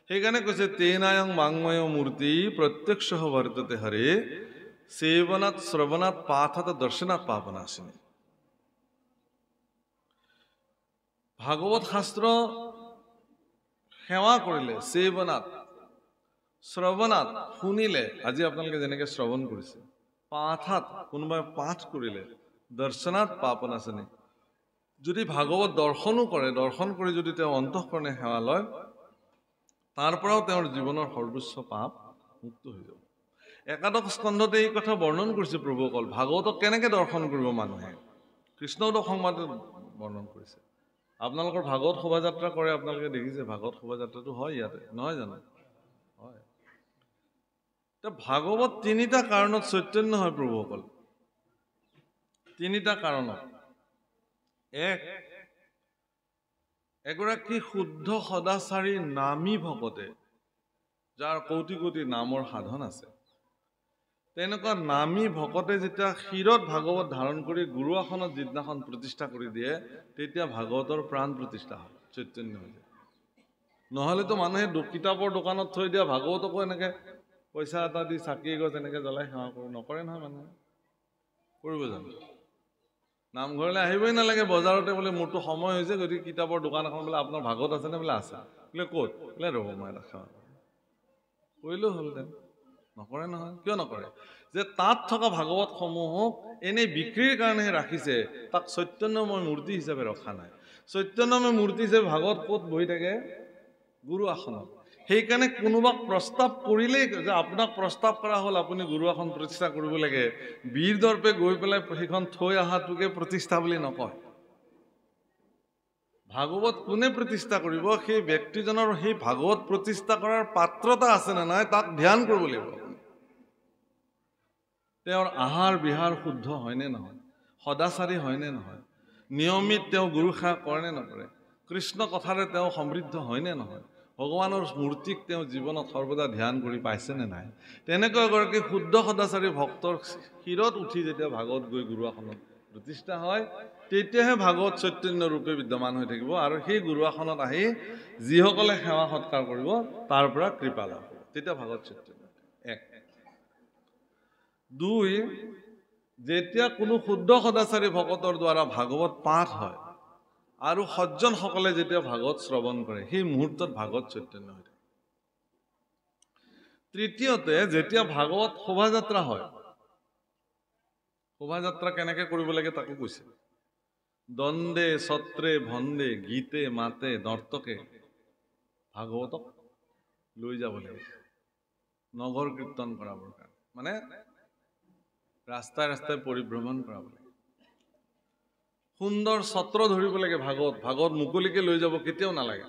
সেইকাৰণে কৈছে তেনায়ং মাংময় মূৰ্তি প্ৰত্যক্ষঃ বৰ্ততে হৰে সেৱনাত শ্ৰৱণাত পাঠাত দৰ্শনাত পাপনাশিনী। ভাগৱত শাস্ত্ৰ সেৱা কৰিলে, সেৱনাত শ্ৰৱণাত শুনিলে, আজি আপোনালোকে যেনেকে শ্ৰৱণ কৰিছে, পাঠাত কোনোবাই পাঠ কৰিলে, দৰ্শনাত পাপনাশিনী, যদি ভাগৱত দৰ্শনো কৰে, দৰ্শন কৰি যদি তেওঁ অন্তঃকৰণে সেৱা লয়, তাৰ পৰাও তেওঁৰ জীৱনৰ সৰ্বোচ্চ পাপ মুক্ত হৈ যাব। একাদশ স্কন্ধতে এই কথা বৰ্ণন কৰিছে প্ৰভুসকল। ভাগৱতক কেনেকে দৰ্শন কৰিব মানুহে, কৃষ্ণোদক সংবাদত বৰ্ণন কৰিছে। আপোনালোকৰ ভাগৱত শোভাযাত্ৰা কৰে, আপোনালোকে দেখিছে ভাগৱত শোভাযাত্ৰাটো হয় ইয়াতে, নহয় জানো? হয়। ভাগৱত তিনিটা কাৰণত চৈতন্য হয় প্ৰভুসকল, তিনিটা কাৰণত। এগৰাকী শুদ্ধ সদাচাৰী নামী ভকতে, যাৰ কোটি কোটি নামৰ সাধন আছে, তেনেকুৱা নামী ভকতে যেতিয়া শিৰত ভাগৱত ধাৰণ কৰি গুৰু আসনত যিদিনাখন প্ৰতিষ্ঠা কৰি দিয়ে, তেতিয়া ভাগৱতৰ প্ৰাণ প্ৰতিষ্ঠা হয়, চৈতন্য হৈ যায়। নহলেতো মানুহে কিতাপৰ দোকানত থৈ দিয়া ভাগৱতকো এনেকে পইচা এটা দি চাকি গছ এনেকে জ্বলাই সেৱা কৰো নকৰে নহয় মানুহে। কৰিব জানো? নামঘৰলৈ আহিবই নালাগে, বজাৰতে বোলে মোৰতো সময় হৈছে, গতিকে কিতাপৰ দোকান এখন বোলে আপোনাৰ ভাগৱত আছে নে? বোলে আছে। বোলে ক'ত? বোলে ৰ'ব মই এটা সেৱা কৰিলেও হ'লহেঁতেন। নকৰে নহয়। কিয় নকৰে? যে তাত থকা ভাগৱত সমূহক এনেই বিক্ৰীৰ কাৰণেহে ৰাখিছে, তাক চৈতন্যময় মূৰ্তি হিচাপে ৰখা নাই। চৈতন্যময় মূৰ্তি হিচাপে ভাগৱত ক'ত বহি থাকে? গুৰু আসনত। সেইকাৰণে কোনোবাক প্ৰস্তাৱ কৰিলেই যে আপোনাক প্ৰস্তাৱ কৰা হ'ল আপুনি গুৰু আসন প্ৰতিষ্ঠা কৰিব লাগে, বীৰ দৰ্পে গৈ পেলাই সেইখন থৈ অহাটোকে প্ৰতিষ্ঠা বুলি নকয়। ভাগৱত কোনে প্ৰতিষ্ঠা কৰিব, সেই ব্যক্তিজনৰ সেই ভাগৱত প্ৰতিষ্ঠা কৰাৰ পাত্ৰতা আছে নে নাই তাক ধ্যান কৰিব লাগিব। তেওঁৰ আহাৰ বিহাৰ শুদ্ধ হয়নে নহয়, সদাচাৰী হয়নে নহয়, নিয়মিত তেওঁ গুৰু সেৱা কৰে নে নকৰে, কৃষ্ণ কথাৰে তেওঁ সমৃদ্ধ হয়নে নহয়, ভগৱানৰ মূৰ্তিক তেওঁ জীৱনত সৰ্বদা ধ্যান কৰি পাইছে নে নাই। তেনেকুৱা এগৰাকী শুদ্ধ সদাচাৰী ভক্তৰ শিৰত উঠি যেতিয়া ভাগৱত গৈ গুৰু আসনত প্ৰতিষ্ঠা হয়, তেতিয়াহে ভাগৱত চৈতন্য ৰূপে বিদ্যমান হৈ থাকিব। আৰু সেই গুৰু আসনত আহি যিসকলে সেৱা সৎকাৰ কৰিব তাৰ পৰা কৃপা লাভ হ'ব, তেতিয়া ভাগৱত চৈতন্য। এক। দুই, যেতিয়া কোনো শুদ্ধ সদাচাৰী ভকতৰ দ্বাৰা ভাগৱত পাঠ হয় আৰু সজ্জনসকলে যেতিয়া ভাগৱত শ্ৰৱণ কৰে, সেই মুহূৰ্তত ভাগৱত চৈতন্য হৈ থাকে। তৃতীয়তে, যেতিয়া ভাগৱত শোভাযাত্ৰা হয়, শোভাযাত্ৰা কেনেকে কৰিব লাগে তাকো কৈছে। দণ্ডে ছত্ৰে ভণ্ডে গীতে মাতে নৰ্তকে ভাগৱতক লৈ যাব লাগে নগৰ কীৰ্তন কৰাবৰ কাৰণে, মানে ৰাস্তাই ৰাস্তাই পৰিভ্ৰমণ কৰাব লাগে। সুন্দৰ ছত্ৰ ধৰিব লাগে ভাগৱত মুকলিকে লৈ যাব কেতিয়াও নালাগে।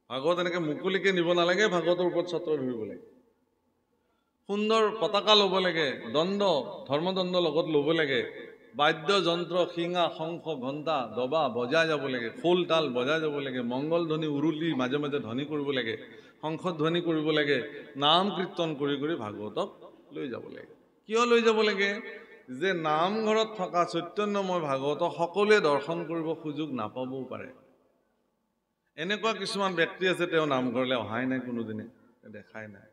ভাগৱত এনেকে মুকলিকে নিব নালাগে, ভাগৱতৰ ওপৰত ছত্ৰ ধৰিব লাগে। সুন্দৰ পতাকা ল'ব লাগে, ধৰ্মদণ্ড লগত ল'ব লাগে, বাদ্য যন্ত্ৰ শিঙা শংখ ঘণ্টা দবা বজাই যাব লাগে, খোল তাল বজাই যাব লাগে, মংগল ধ্বনি উৰুলি মাজে মাজে ধ্বনি কৰিব লাগে, শংখ ধ্বনি কৰিব লাগে, নাম কীৰ্তন কৰি কৰি ভাগৱতক লৈ যাব লাগে। কিয় লৈ যাব লাগে? যে নামঘৰত থকা চৈতন্যময় ভাগৱতক সকলোৱে দৰ্শন কৰিব সুযোগ নাপাবও পাৰে। এনেকুৱা কিছুমান ব্যক্তি আছে, তেওঁ নামঘৰলৈ অহাই নাই, কোনোদিনে দেখাই নাই।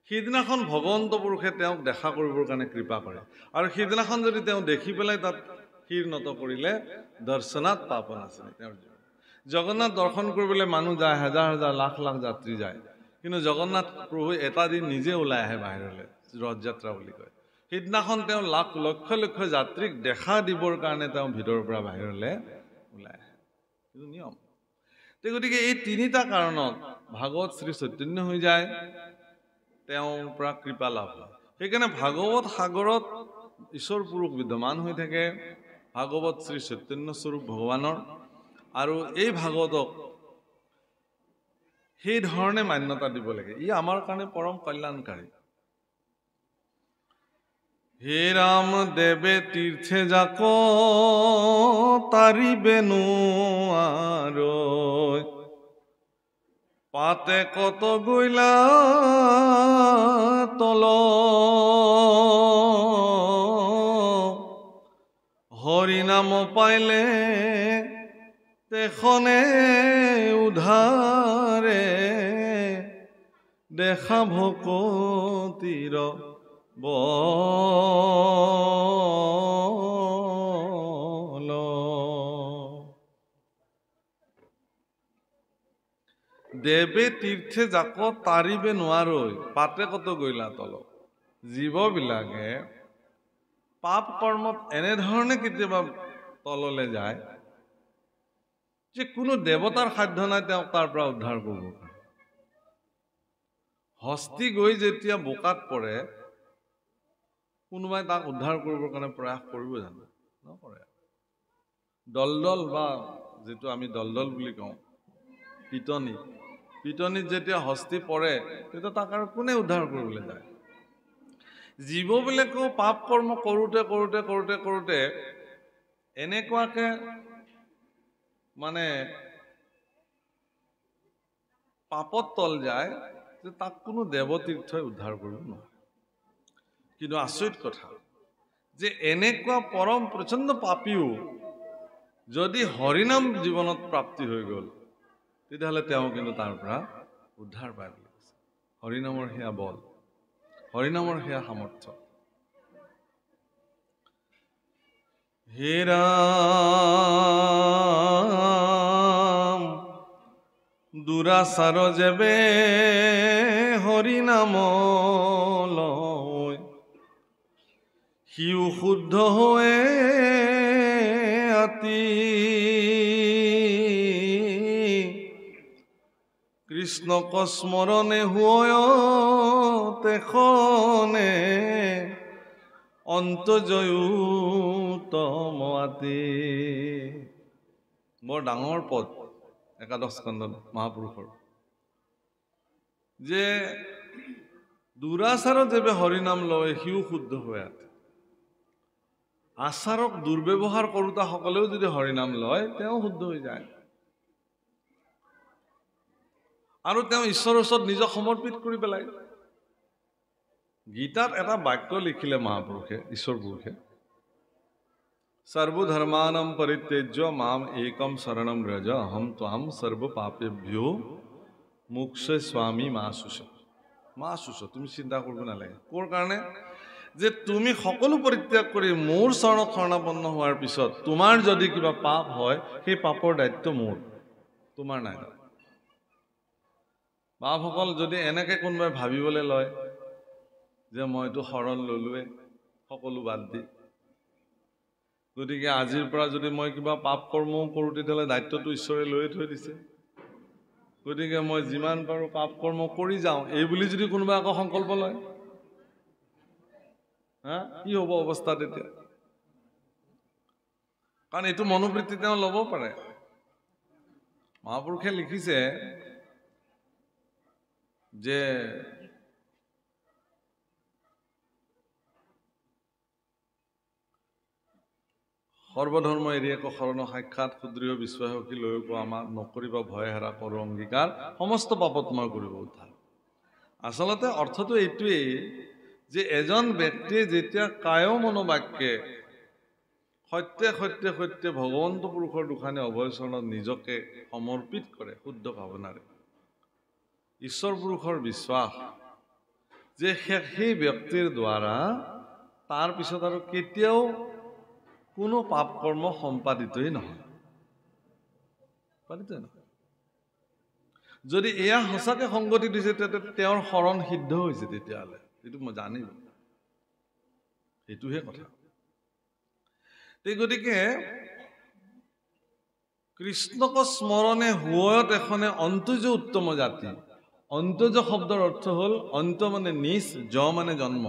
সেইদিনাখন ভগৱন্ত পুৰুষে তেওঁক দেখা কৰিবৰ কাৰণে কৃপা কৰে, আৰু সেইদিনাখন যদি তেওঁ দেখি পেলাই তাত শিৰ নত কৰিলে দৰ্শনাত পাপনাশিনী। তেওঁৰ জগন্নাথ দৰ্শন কৰিবলৈ মানুহ যায়, হাজাৰ হাজাৰ লাখ লাখ যাত্ৰী যায়, কিন্তু জগন্নাথ প্ৰভু এটা দিন নিজে ওলাই আহে বাহিৰলৈ, ৰথযাত্ৰা বুলি কয়। সেইদিনাখন তেওঁ লক্ষ লক্ষ যাত্ৰীক দেখা দিবৰ কাৰণে তেওঁ ভিতৰৰ পৰা বাহিৰলৈ ওলাই আহে। সেইটো নিয়ম। গতিকে এই তিনিটা কাৰণত ভাগৱত শ্ৰী চৈতন্য হৈ যায়, তেওঁৰ পৰা কৃপা লাভ হয়। সেইকাৰণে ভাগৱত সাগৰত ঈশ্বৰ পুৰুষ বিদ্যমান হৈ থাকে, ভাগৱত শ্ৰী চৈতন্য স্বৰূপ ভগৱানৰ, আৰু এই ভাগৱতক সেই ধৰণে মান্যতা দিব লাগে। ই আমাৰ কাৰণে পৰম কল্যাণকাৰী। হে ৰাম দেৱে তীৰ্থে যাক তাৰিবে নোৱাৰো, পাতে কত গৈলা তল, হৰি নাম পাইলে তেখনে উধাৰে দেখা ভকতিৰ বল দেৱে তীৰ্থে যাক তাৰিবে নোৱাৰৈ পাতে কত গৈলা তল জীৱবিলাকে পাপ কৰ্মত এনেধৰণে কেতিয়াবা তললে যায় যে কোনো দেৱতাৰ সাধ্য নাই তেওঁক তাৰ পৰা উদ্ধাৰ কৰিব পাৰে হস্তি গৈ যেতিয়া বোকাত পৰে কোনোবাই তাক উদ্ধাৰ কৰিবৰ কাৰণে প্ৰয়াস কৰিব জানো নকৰে দলদল বা যেটো আমি দলদল বুলি কওঁ পিটনিত যেতিয়া হস্তি পৰে তেতিয়া তাক আৰু কোনে উদ্ধাৰ কৰিবলৈ যায় জীৱবিলাকেও পাপ কৰ্ম কৰোতে কৰোতে কৰোতে কৰোতে এনেকুৱাকে মানে পাপত তল যায় যে তাক কোনো দেৱতীৰ্থই উদ্ধাৰ কৰিব নোৱাৰে কিন্তু আচৰিত কথা যে এনেকুৱা পৰম প্ৰচণ্ড পাপীও যদি হৰিনাম জীৱনত প্ৰাপ্তি হৈ গ'ল তেতিয়াহ'লে তেওঁ কিন্তু তাৰ পৰা উদ্ধাৰ পায় বুলি কৈছে হৰিনামৰ সেয়া বল হৰিনামৰ সেয়া সামৰ্থ্য হে ৰাম দুৰাচাৰ যেবে হৰিনাম লয় সিও শুদ্ধ হৈ আতি কৃষ্ণক স্মৰণে হৈ তেখনে অন্তজয়ুতমতি বৰ ডাঙৰ পদ একাদশ স্কন্ধত মহাপুৰুষৰ যে দুৰাচাৰত যেবে হৰিনাম লয় সিও শুদ্ধ হৈ আছে আচাৰক দুৰ্ব্যৱহাৰ কৰোতা সকলেও যদি হৰিনাম লয় তেওঁ শুদ্ধ হৈ যায় আৰু তেওঁ ঈশ্বৰৰ ওচৰত নিজক সমৰ্পিত কৰি পেলায় গীতাত এটা বাক্য লিখিলে মহাপুৰুষে ঈশ্বৰ পুৰুষে সৰ্বধৰ্মানম পৰিত্যজ্য মাম একম শৰণম ব্ৰজ অহম ত্বাম সৰ্ব পাপেভ্যো মোক্ষয়িষ্যামি মা শুচ তুমি চিন্তা কৰিব নালাগে কোৰ কাৰণে যে তুমি সকলো পৰিত্যাগ কৰি মোৰ চৰণত শৰণাপন্ন হোৱাৰ পিছত তোমাৰ যদি কিবা পাপ হয় সেই পাপৰ দায়িত্ব মোৰ তোমাৰ নাই বাপসকল যদি এনেকে কোনোবাই ভাবিবলৈ লয় যে মইতো শৰণ ললোৱে সকলো বাদ দি গতিকে আজিৰ পৰা যদি মই কিবা পাপ কৰ্মও কৰোঁ তেতিয়াহ'লে দায়িত্বটো ঈশ্বৰে লৈয়ে থৈ দিছে গতিকে মই যিমান পাৰোঁ পাপ কৰ্ম কৰি যাওঁ এই বুলি যদি কোনোবাই আকৌ সংকল্প লয় কি হ'ব অৱস্থা তেতিয়া কাৰণ এইটো মনোবৃত্তি তেওঁ ল'ব পাৰে মহাপুৰুষে লিখিছে যে সৰ্বধৰ্ম এৰি এক শৰণ সাক্ষাৎ সুদৃঢ় বিশ্বাসী লৈকো আমাক নকৰিবা ভয় হেৰা কৰো অংগীকাৰ সমস্ত পাপত মই কৰিব উদ্ধাৰ আচলতে অৰ্থটো এইটোৱেই যে এজন ব্যক্তিয়ে যেতিয়া কায় মনোবাক্যে সত্যে সত্যে সত্যে ভগৱন্ত পুৰুষৰ দুখানে অভয়চৰণত নিজকে সমৰ্পিত কৰে শুদ্ধ ভাৱনাৰে ঈশ্বৰ পুৰুষৰ বিশ্বাস যে সেই ব্যক্তিৰ দ্বাৰা তাৰ পিছত আৰু কেতিয়াও কোনো পাপ কৰ্ম সম্পাদিতই নহয় যদি এয়া সঁচাকে সংগতি দিছে তেতিয়া তেওঁৰ শৰণ সিদ্ধ হৈছে তেতিয়াহ'লে এইটো মই জানিব এইটোহে কথা গতিকে কৃষ্ণক স্মৰণে হুয়ত এখনে অন্তজ উত্তম জাতি অন্তজ শব্দৰ অৰ্থ হ'ল অন্ত মানে নিজ জ মানে জন্ম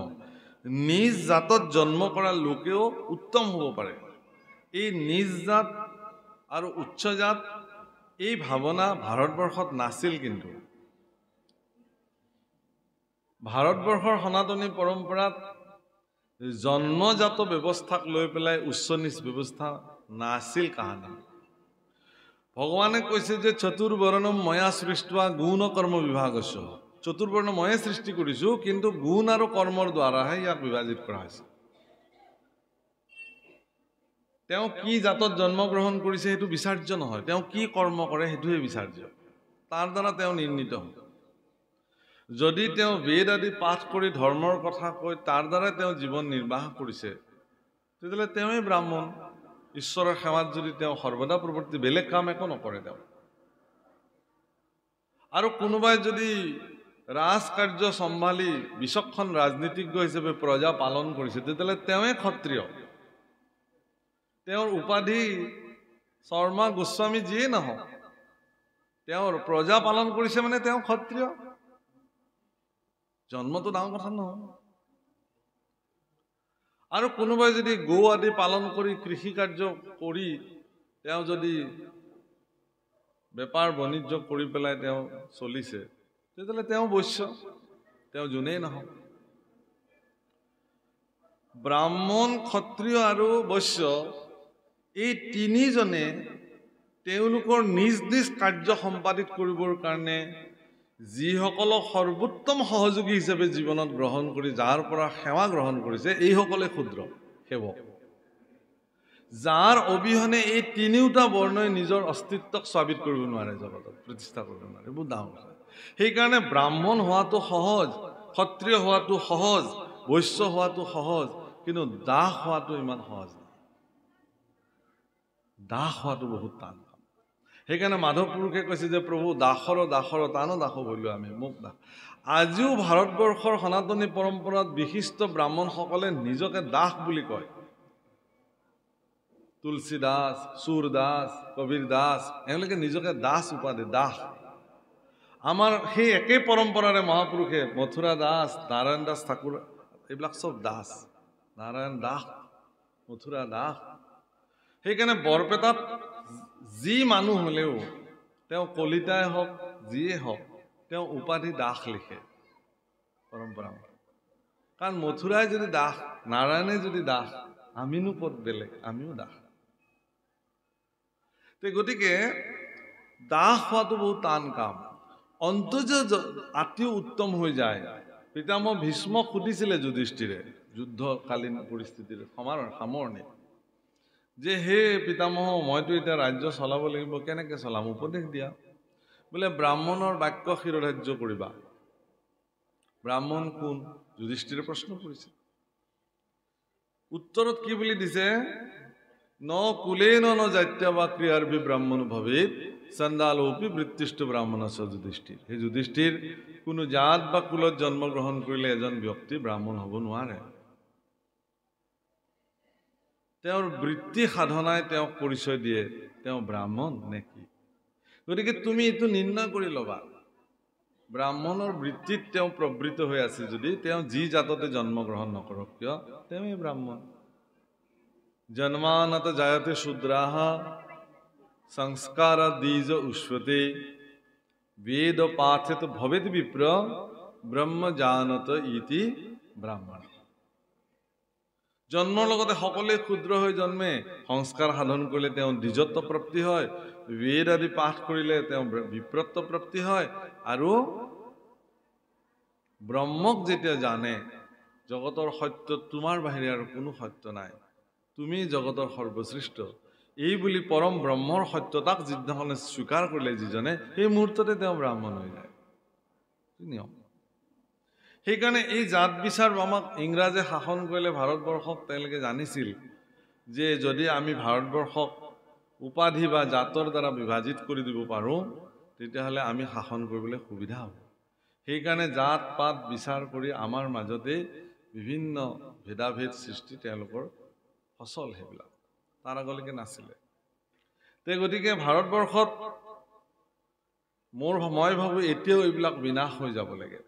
নিজ জাতত জন্ম কৰা লোকেও উত্তম হ'ব পাৰে এই নিজ জাত আৰু উচ্চ জাত এই ভাৱনা ভাৰতবৰ্ষত নাছিল কিন্তু ভাৰতবৰ্ষৰ সনাতনী পৰম্পৰাত জন্মজাত ব্যৱস্থাক লৈ পেলাই উচ্চ নিচ ব্যৱস্থা নাছিল কাহানি ভগৱানে কৈছে যে চতুৰ্বৰ্ণম ময়া সৃষ্টোৱা গুণ কৰ্ম বিভাগস্য চতুৰ্বৰ্ণ ময়ে সৃষ্টি কৰিছোঁ কিন্তু গুণ আৰু কৰ্মৰ দ্বাৰাহে ইয়াক বিভাজিত কৰা হৈছে তেওঁ কি জাতত জন্মগ্ৰহণ কৰিছে সেইটো বিচাৰ্য নহয় তেওঁ কি কৰ্ম কৰে সেইটোহে বিচাৰ্য তাৰ দ্বাৰা তেওঁ নিৰ্ণীত হয় যদি তেওঁ বেদ আদি পাঠ কৰি ধৰ্মৰ কথা কৈ তাৰ দ্বাৰাই তেওঁ জীৱন নিৰ্বাহ কৰিছে, তেতিয়াহ'লে তেওঁই ব্ৰাহ্মণ। ঈশ্বৰৰ সেৱাত যদি তেওঁ সৰ্বদা প্ৰৱৰ্তি, বেলেগ কাম একো নকৰে তেওঁ। আৰু কোনোবাই যদি ৰাজকাৰ্য চম্ভালি বিচক্ষণ ৰাজনীতিজ্ঞ হিচাপে প্ৰজা পালন কৰিছে, তেতিয়াহ'লে তেওঁই ক্ষত্ৰিয়। তেওঁৰ উপাধি শৰ্মা গোস্বামী যিয়ে নহওক, তেওঁৰ প্ৰজা পালন কৰিছে মানে তেওঁ ক্ষত্ৰিয়। জন্মটো ডাঙৰ কথা নহয়। আৰু কোনোবাই যদি গো আদি পালন কৰি কৃষি কাৰ্য কৰি তেওঁ যদি বেপাৰ বাণিজ্য কৰি পেলাই তেওঁ চলিছে, তেতিয়াহ'লে তেওঁ বৈশ্য, তেওঁ যোনেই নহওক। ব্ৰাহ্মণ, ক্ষত্ৰিয় আৰু বৈশ্য এই তিনিজনে তেওঁলোকৰ নিজ নিজ কাৰ্য সম্পাদিত কৰিবৰ কাৰণে যিসকলক সৰ্বোত্তম সহযোগী হিচাপে জীৱনত গ্ৰহণ কৰি যাৰ পৰা সেৱা গ্ৰহণ কৰিছে, এইসকলে ক্ষুদ্ৰ সেৱক, যাৰ অবিহনে এই তিনিওটা বৰ্ণই নিজৰ অস্তিত্বক স্বাৱিত কৰিব নোৱাৰে, জগতত প্ৰতিষ্ঠা কৰিব নোৱাৰে। বহুত ডাঙৰ কথা। সেইকাৰণে ব্ৰাহ্মণ হোৱাটো সহজ, ক্ষত্ৰিয় হোৱাটো সহজ, বৈশ্য হোৱাটো সহজ, কিন্তু দাস হোৱাটো ইমান সহজ নহয়। দাস হোৱাটো বহুত টান। সেইকাৰণে মাধৱ পুৰুষে কৈছে যে প্ৰভু দাসৰ টানো দাস হলো আমি, মোক দাস। আজিও ভাৰতবৰ্ষৰ সনাতনী পৰম্পৰাত বিশিষ্ট ব্ৰাহ্মণসকলে নিজকে দাস বুলি কয়। তুলসী দাস, চুৰ দাস, কবিৰ দাস, এওঁলোকে নিজকে দাস উপাধি, দাস। আমাৰ সেই একেই পৰম্পৰাৰে মহাপুৰুষে মথুৰা দাস, নাৰায়ণ দাস ঠাকুৰ, এইবিলাক চব দাস। নাৰায়ণ দাস, মথুৰা দাস। সেইকাৰণে বৰপেটাত যি মানুহ হলেও তেওঁ কলিতাই হওক, যিয়ে হওক, তেওঁ উপাধি দাস লিখে পৰম্পৰা। কাৰণ মথুৰাই যদি দাস, নাৰায়ণে যদি দাস, আমিনো ক'ত বেলেগ, আমিও দাস। গতিকে দাস হোৱাটো বহুত টান কাম। অন্তৰ্য আতিও উত্তম হৈ যায়। পিতামহ ভীষ্মক সুধিছিলে যুধিষ্ঠিৰে যুদ্ধকালীন পৰিস্থিতিৰ সামৰণি, যে হে পিতামহ, মইতো এতিয়া ৰাজ্য চলাব লাগিব, কেনেকে চলাম, উপদেশ দিয়া। বোলে ব্ৰাহ্মণৰ বাক্য শিৰোধাৰ্য কৰিবা। ব্ৰাহ্মণ কোন? যুধিষ্ঠিৰে প্ৰশ্ন কৰিছে। উত্তৰত কি বুলি দিছে? ন কুলেন ন জাত্য বা ক্ৰিয়াৰ্ভি ব্ৰাহ্মণ ভৱেৎ চণ্ডালোপি বৃত্তিষ্ঠ ব্ৰাহ্মণ আছে যুধিষ্ঠিৰ। সেই যুধিষ্ঠিৰ, কোনো জাত বা কুলত জন্মগ্ৰহণ কৰিলে এজন ব্যক্তি ব্ৰাহ্মণ হ'ব নোৱাৰে। তেওঁৰ বৃত্তি সাধনাই তেওঁক পৰিচয় দিয়ে তেওঁ ব্ৰাহ্মণ নে কি। গতিকে তুমি এইটো নিৰ্ণয় কৰি ল'বা, ব্ৰাহ্মণৰ বৃত্তিত তেওঁ প্ৰবৃত্ত হৈ আছে যদি তেওঁ যি জাততে জন্মগ্ৰহণ নকৰক কিয়, তেওঁই ব্ৰাহ্মণ। জন্মানত জায়তে শূদ্ৰাহ সংস্কাৰ দ্বিজ উষ্যতে বেদ পাঠেত ভবেদ বিপ্ৰ ব্ৰহ্ম জানত ইতি ব্ৰাহ্মণ। জন্মৰ লগতে সকলোৱে ক্ষুদ্ৰ হৈ জন্মে, সংস্কাৰ সাধন কৰিলে তেওঁ দ্বিজত্ব প্ৰাপ্তি হয়, বেদ আদি পাঠ কৰিলে তেওঁ বিপ্ৰত্ব প্ৰাপ্তি হয়, আৰু ব্ৰহ্মক যেতিয়া জানে, জগতৰ সত্য তোমাৰ বাহিৰে আৰু কোনো সত্য নাই, তুমি জগতৰ সৰ্বশ্ৰেষ্ঠ, এই বুলি পৰম ব্ৰহ্মৰ সত্যতাক যিদিনাখনে স্বীকাৰ কৰিলে যিজনে, সেই মুহূৰ্ততে তেওঁ ব্ৰাহ্মণ হৈ যায়। নিয়ম। সেইকাৰণে এই জাত বিচাৰ আমাক ইংৰাজে শাসন কৰিলে ভাৰতবৰ্ষক তেওঁলোকে জানিছিল যে যদি আমি ভাৰতবৰ্ষক উপাধি বা জাতৰ দ্বাৰা বিভাজিত কৰি দিব পাৰোঁ, তেতিয়াহ'লে আমি শাসন কৰিবলৈ সুবিধা হ'ব। সেইকাৰণে জাত পাত বিচাৰ কৰি আমাৰ মাজতে বিভিন্ন ভেদাভেদ সৃষ্টি তেওঁলোকৰ সচল, সেইবিলাক তাৰ আগলৈকে নাছিলে। গতিকে ভাৰতবৰ্ষত মই ভাবোঁ এতিয়াও এইবিলাক বিনাশ হৈ যাব লাগে।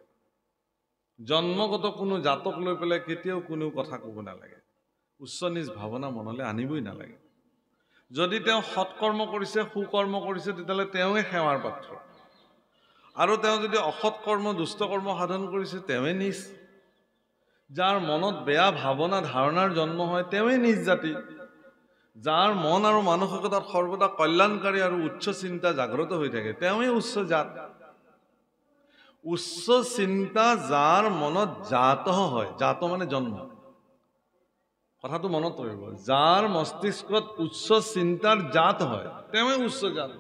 জন্মগত কোনো জাতক লৈ পেলাই কেতিয়াও কোনো কথা ক'ব নালাগে। উচ্চ নিজ ভাৱনা মনলৈ আনিবই নালাগে। যদি তেওঁ সৎকৰ্ম কৰিছে, সুকৰ্ম কৰিছে, তেতিয়াহ'লে তেওঁৱে সেৱাৰ পাত্ৰ, আৰু তেওঁ যদি অসৎ কৰ্ম, দুষ্ট কৰ্ম সাধন কৰিছে, তেওঁৱে নিজ। যাৰ মনত বেয়া ভাৱনা ধাৰণাৰ জন্ম হয়, তেওঁৱে নিজ জাতি। যাৰ মন আৰু মানসিকতাত সৰ্বদা কল্যাণকাৰী আৰু উচ্চ চিন্তা জাগ্ৰত হৈ থাকে, তেওঁৱে উচ্চ জাত। উচ্চ চিন্তা যাৰ মনত জাত হয়, জাত মানে জন্ম, কথাটো মনত পৰিব, যাৰ মস্তিষ্কত উচ্চ চিন্তাৰ জাত হয়, তেওঁৱে উচ্চ জাত।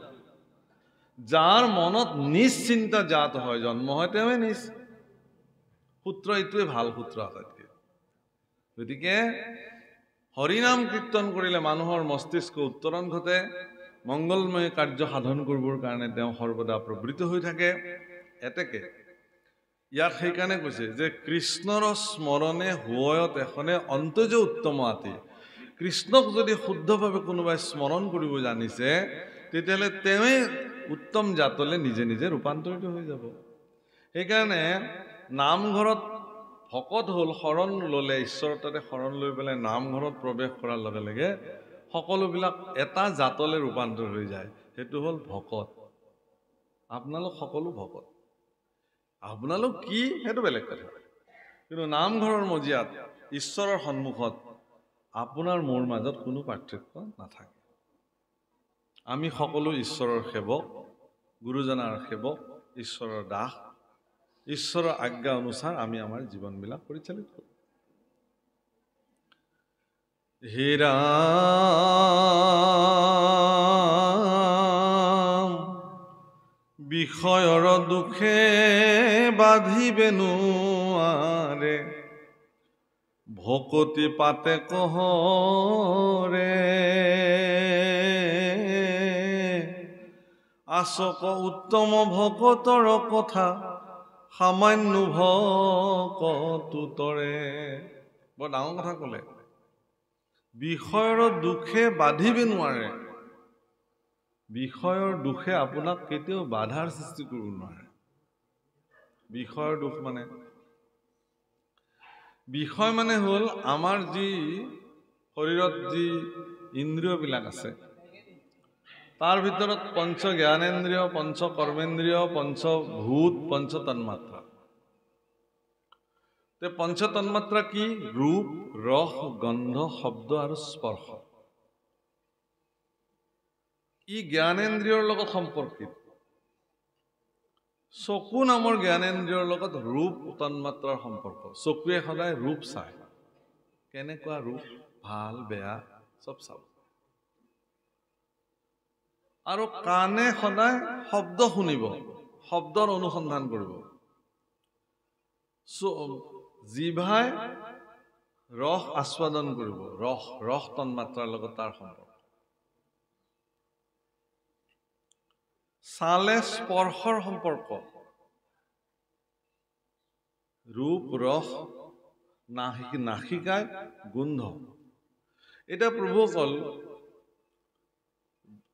যাৰ মনত নিজ চিন্তা জাত হয়, জন্ম হয়, তেওঁৱে নিজ। সূত্ৰ এইটোৱে ভাল সূত্ৰ আটাইতকৈ। গতিকে হৰিনাম কীৰ্তন কৰিলে মানুহৰ মস্তিষ্ক উত্তৰণ ঘটে, মংগলময় কাৰ্য সাধন কৰিবৰ কাৰণে তেওঁ সৰ্বদা প্ৰবৃত্ত হৈ থাকে। এতেকে ইয়াক সেইকাৰণে কৈছে যে কৃষ্ণৰ স্মৰণে হুৱয়ত এখনে অন্তজ উত্তম আতি। কৃষ্ণক যদি শুদ্ধভাৱে কোনোবাই স্মৰণ কৰিব জানিছে, তেতিয়াহ'লে তেওঁৱে উত্তম জাতলৈ নিজে নিজে ৰূপান্তৰিত হৈ যাব। সেইকাৰণে নামঘৰত ভকত হ'ল, শৰণ ল'লে, ঈশ্বৰৰ তাতে শৰণ লৈ পেলাই নামঘৰত প্ৰৱেশ কৰাৰ লগে লগে সকলোবিলাক এটা জাতলৈ ৰূপান্তৰ হৈ যায়। সেইটো হ'ল ভকত। আপোনালোক সকলো ভকত। আপোনালোক কি সেইটো বেলেগ কথা, কিন্তু নামঘৰৰ মজিয়াত ঈশ্বৰৰ সন্মুখত আপোনাৰ মোৰ মাজত কোনো পাৰ্থক্য নাথাকে। আমি সকলো ঈশ্বৰৰ সেৱক, গুৰুজনাৰ সেৱক, ঈশ্বৰৰ দাস। ঈশ্বৰৰ আজ্ঞা অনুসাৰ আমি আমাৰ জীৱনবিলাক পৰিচালিত কৰোঁ। হে ৰাম বিষয়ৰ দুখে বাধিবে নোৱাৰে, ভকতি পাতে কহৰে। আচক উত্তম ভকতৰ কথা, সামান্য ভকতুতৰে। বৰ ডাঙৰ কথা ক'লে। বিষয়ৰ দুখে বাধিবে নোৱাৰে। বিষয়ৰ দুখে আপোনাক কেতিয়াও বাধাৰ সৃষ্টি কৰিব নোৱাৰে। বিষয়ৰ দুখ মানে, বিষয় মানে হ'ল আমাৰ যি শৰীৰত যি ইন্দ্ৰিয়বিলাক আছে, তাৰ ভিতৰত পঞ্চ জ্ঞানেন্দ্ৰিয়, পঞ্চ কৰ্মেন্দ্ৰিয়, পঞ্চভূত, পঞ্চ তন্মাত্ৰা। পঞ্চ তন্মাত্ৰা কি? ৰূপ, ৰস, গন্ধ, শব্দ আৰু স্পৰ্শ। ই জ্ঞানেন্দ্ৰিয়ৰ লগত সম্পৰ্কিত। চকু নামৰ জ্ঞানেন্দ্ৰিয়ৰ লগত ৰূপ তন্মাত্ৰাৰ সম্পৰ্ক। চকুৱে সদায় ৰূপ চায়, কেনেকুৱা ৰূপ, ভাল বেয়া চব চাব। আৰু কাণে সদায় শব্দ শুনিব, শব্দৰ অনুসন্ধান কৰিব। জিভাই ৰস আস্বাদন কৰিব, ৰস তন্মাত্ৰাৰ লগত তাৰ সম্পৰ্ক। ছালে স্পৰ্শৰ সম্পৰ্ক, ৰূপ, ৰস, নাসিকায় গোন্ধ। এতিয়া প্ৰভুসকল,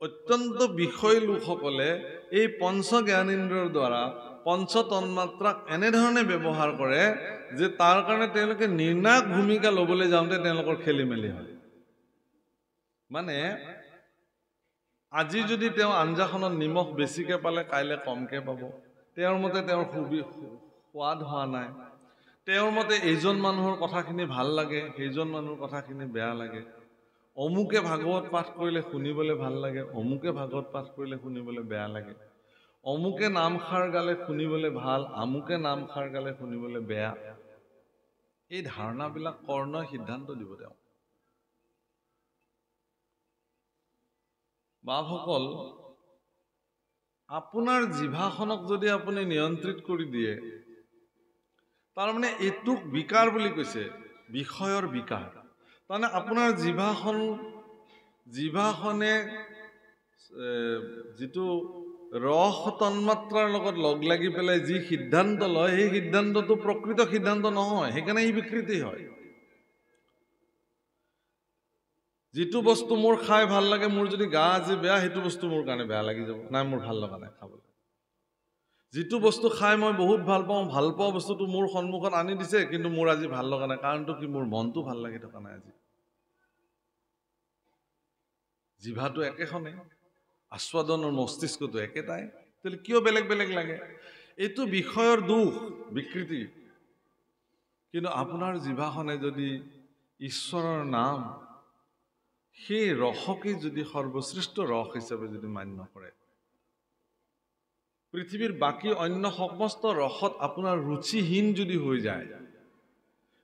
অত্যন্ত বিষয় লোকসকলে এই পঞ্চ জ্ঞানেন্দ্ৰিয়ৰ দ্বাৰা পঞ্চ তন্মাত্ৰাক এনেধৰণে ব্যৱহাৰ কৰে যে তাৰ কাৰণে তেওঁলোকে নিৰ্ণায়ক ভূমিকা ল'বলৈ যাওঁতে তেওঁলোকৰ খেলি মেলি হয়। মানে আজি যদি তেওঁ আঞ্জাখনত নিমখ বেছিকে পালে, কাইলৈ কমকে পাব। তেওঁৰ মতে তেওঁৰ সোৱাদ হোৱা নাই। তেওঁৰ মতে এইজন মানুহৰ কথাখিনি ভাল লাগে, সেইজন মানুহৰ কথাখিনি বেয়া লাগে। অমুকে ভাগৱত পাঠ কৰিলে শুনিবলৈ ভাল লাগে, অমুকে ভাগৱত পাঠ কৰিলে শুনিবলৈ বেয়া লাগে। অমুকে নামষাৰ গালে শুনিবলৈ ভাল, আমুকে নামষাৰ গালে শুনিবলৈ বেয়া। এই ধাৰণাবিলাক কৰ্ণই সিদ্ধান্ত দিব তেওঁ। বাপসকল, আপোনাৰ জিভাখনক যদি আপুনি নিয়ন্ত্ৰিত কৰি দিয়ে, তাৰমানে এইটোক বিকাৰ বুলি কৈছে, বিষয়ৰ বিকাৰ। তাৰমানে আপোনাৰ জিভাখনে যিটো ৰস তন্মাত্ৰাৰ লগত লগ লাগি পেলাই যি সিদ্ধান্ত লয়, সেই সিদ্ধান্তটো প্ৰকৃত সিদ্ধান্ত নহয়, সেইকাৰণে ই বিকৃতি হয়। যিটো বস্তু মোৰ খাই ভাল লাগে, মোৰ যদি গা আজি বেয়া, সেইটো বস্তু মোৰ কাৰণে বেয়া লাগি যাব, নাই মোৰ ভাল লগা নাই খাবলৈ। যিটো বস্তু খাই মই বহুত ভাল পাওঁ, ভাল পোৱা বস্তুটো মোৰ সন্মুখত আনি দিছে, কিন্তু মোৰ আজি ভাল লগা নাই। কাৰণটো কি? মোৰ মনটো ভাল লাগি থকা নাই আজি। জিভাটো একেখনে, আস্বাদনৰ মস্তিষ্কটো একেটাই, তেতিয়াহ'লে কিয় বেলেগ বেলেগ লাগে? এইটো বিষয়ৰ দুখ, বিকৃতি। কিন্তু আপোনাৰ জিভাখনে যদি ঈশ্বৰৰ নাম, সেই ৰসকে যদি সৰ্বশ্ৰেষ্ঠ ৰস হিচাপে যদি মান্য কৰে, পৃথিৱীৰ বাকী অন্য সমস্ত ৰসত আপোনাৰ ৰুচিহীন যদি হৈ যায়,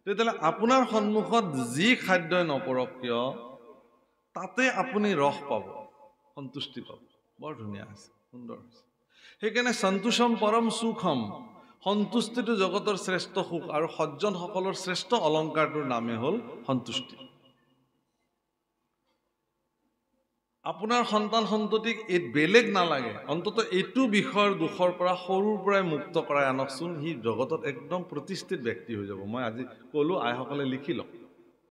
তেতিয়াহ'লে আপোনাৰ সন্মুখত যি খাদ্যই নপৰক কিয়, তাতে আপুনি ৰস পাব, সন্তুষ্টি পাব। বৰ ধুনীয়া হৈছে, সুন্দৰ হৈছে। সেইকাৰণে সন্তোষম পৰম সুখম, সন্তুষ্টিটো জগতৰ শ্ৰেষ্ঠ সুখ আৰু সজ্জনসকলৰ শ্ৰেষ্ঠ অলংকাৰটোৰ নামে হ'ল সন্তুষ্টি আপোনাৰ সন্তান সন্ততিক এই বেলেগ নালাগে অন্তত এইটো বিষয়ৰ দুখৰ পৰা সৰুৰ পৰাই মুক্ত কৰাই আনকচোন সি জগতত একদম প্ৰতিষ্ঠিত ব্যক্তি হৈ যাব মই আজি ক'লো আইসকলে লিখি লওক